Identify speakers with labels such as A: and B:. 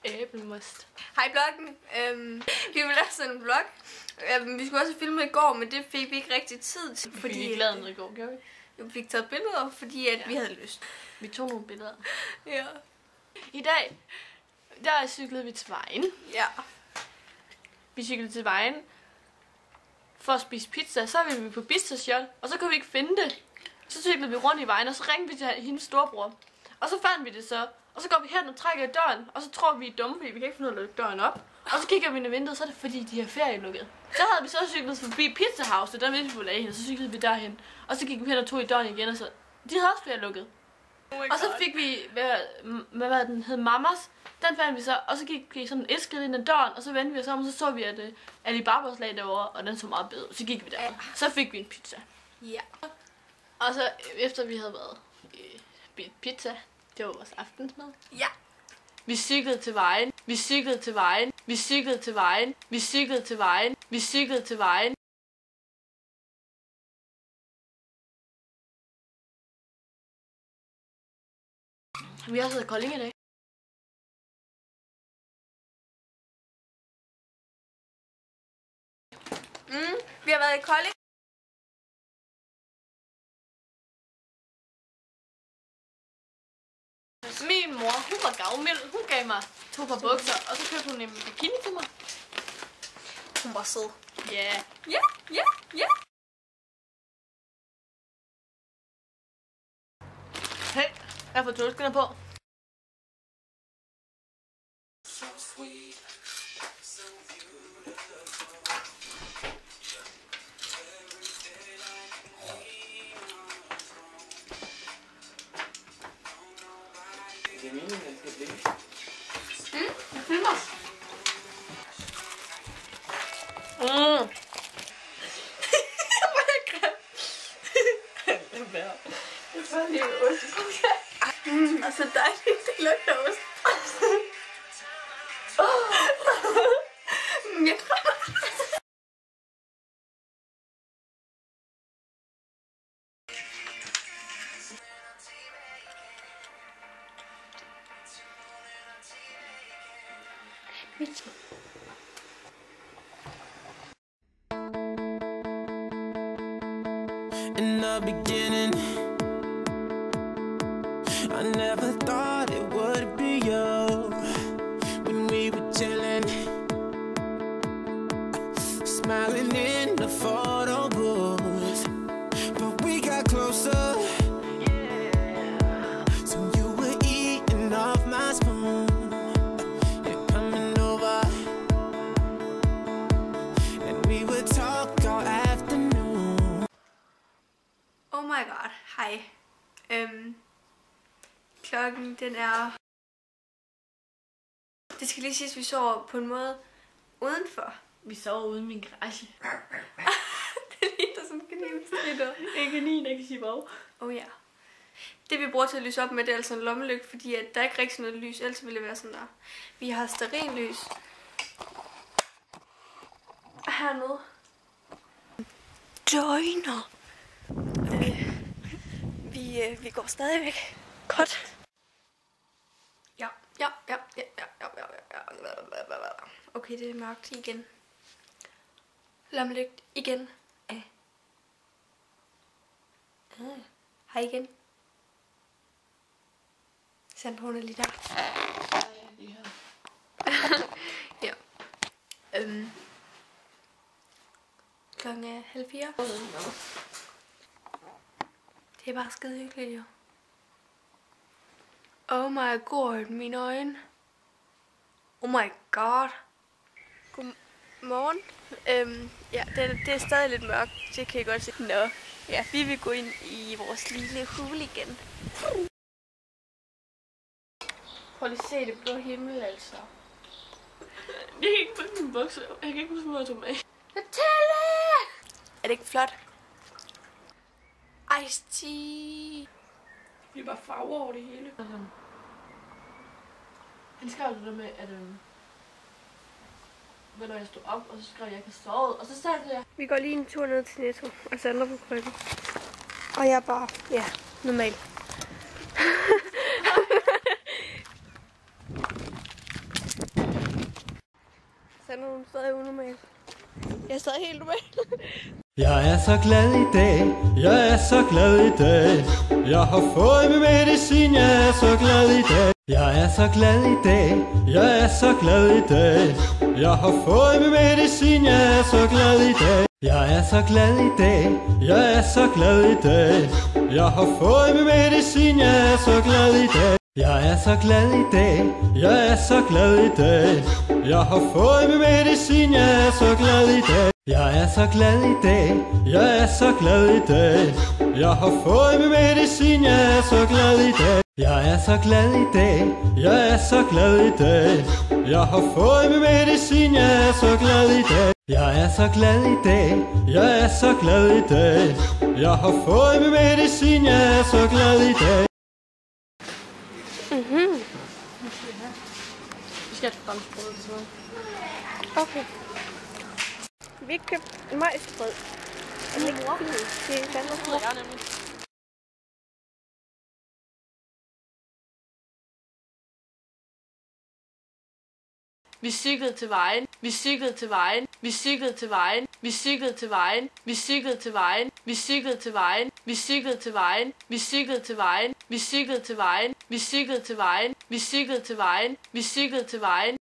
A: Æblemost.
B: Hej bloggen. Vi vil lave sådan en vlog. Vi skulle også filme i går, men det fik vi ikke rigtig tid til.
A: Fordi vi ikke lavede noget i går, gjorde vi?
B: Vi fik taget billeder, fordi at vi havde lyst.
A: Vi tog nogle billeder.
B: Ja.
A: I dag, der cyklede vi til vejen.
B: Ja.
A: Vi cyklede til vejen for at spise pizza. Så var vi på Bistashot, og så kunne vi ikke finde det. Så cyklede vi rundt i vejen, og så ringte vi til hendes storebror. Og så fandt vi det så. Og så går vi hen og trækker i døren, og så tror vi er dumme, fordi vi kan ikke finde ud af at lukke døren op. Og så kigger vi ind i vinduet, så er det fordi, de har ferie lukket. Så havde vi så cyklet forbi Pizza House, der vidste vi ville af hende, og så cyklede vi derhen. Og så gik vi hen og tog i døren igen, og så... De havde også ferie lukket. Og så fik vi, hvad den hed, Mamas. Den fandt vi så, og så gik vi sådan et skridt ind ad døren, og så vendte vi os om, og så så vi, at Alibabas lag derovre, og den så meget bedre. Så gik vi der. Så fik vi en pizza.
B: Ja.
A: Og så efter vi havde været pizza, det var vores aftensmad.
B: Ja.
A: Vi cyklede til vejen. Vi cyklede til vejen. Vi cyklede til vejen. Vi cyklede til vejen. Vi cyklede til vejen. Vi har også været i Kolding i dag.
B: Vi har været i Kolding.
A: Min mor, hun var gavmild. Hun gav mig 2 par bukser, og så købte hun en bikini til mig.
B: Hun var sød.
A: Ja.
B: Ja, ja, ja.
A: Hey, jeg får tålskinner på.
C: Det er meningen, den skal blive.
B: Jeg filmer. Hvor er jeg grim.
A: Det er værd.
B: Det var lige ost. Og så dejligt, det lugter ost. Jeg
D: In the beginning, I never thought it would be you. When we were chilling, smiling in the photo booth, but we got closer. So you were eating off my spoon. You're coming over, and we would talk all afternoon.
B: Oh my god, hej. Klokken den er... Det skal lige siges, vi sover på en måde udenfor.
A: Vi sover ude i min garage.
B: Det ligner sådan en kaninstritter.
A: En kanin, der kan sige wow.
B: Oh ja. Det vi bruger til at lyse op med, det er altså en lommelygte, fordi at der er ikke rigtig noget lys, ellers ville det være sådan der. Vi har stearinlys. Hernede. Døgner. Vi går stadigvæk. Godt. Ja. Okay, det er mørkt igen. Lommelygt igen. Hej igen. Sandbogen er lige der. Ja. Klokken er 3:30. Det er bare skide hyggeligt, jo. Oh my god, mine øjne. Oh my god. Godmorgen. Ja, det er stadig lidt mørkt, det kan jeg godt se. Nå, ja, vi vil gå ind i vores lille hule igen. Prøv lige at se det blå himmel, altså.
A: Jeg kan ikke finde min bukser. Jeg kan ikke huske, hvor jeg tog med.
B: Nutella! Er det ikke flot? Ice tea.
A: Det er bare farver over det hele. Han skrev det der med, at når jeg stod op, og så skrev jeg, at jeg kan sove. Og så sagde jeg...
B: Vi går lige en tur ned til Netto og Sandra på krybben. Og jeg er bare, ja, normal. Sandra, hun er stadig unormal. Jeg er stadig helt normal.
E: Jeg er så glad i dag, jeg er så glad i dag. Jeg har fået min medicin, jeg er så glad i dag. Jeg er så glad i dag, jeg er så glad i dag. Jeg har fået min medicin, jeg er så glad i dag. Jeg er så glad i dag, jeg er så glad i dag. Jeg har fået min medicin, jeg er så glad i dag. Jeg er så glad i dag, jeg er så glad i dag. Jeg har fået min medicin, jeg er så glad i dag. Jeg er så glad i dag, jeg er så glad i dag. Jeg har fået min medicin, jeg er så glad i dag. Jeg er så glad i dag, jeg er så glad i dag. Jeg har fået min medicin, jeg er så glad i dag. Jeg er så glad i dag, jeg er så glad i dag. Jeg har fået min medicin, jeg er så glad i dag.
A: Vi skal have et franskbrød til sådan.
B: Okay. Vi har købt en majsbrød. Er det ikke fint? Det er Danmarks mor.
A: Jeg nemlig. Vi cyklede til vejen, vi cyklede til vejen, vi cyklede til vejen, vi cyklede til vejen, vi cyklede til vejen, vi cyklede til vejen, vi cyklede til vejen, vi cyklede til vejen, vi cyklede til vejen, vi cyklede til vejen, vi cyklede til vejen, vi cyklede til vejen,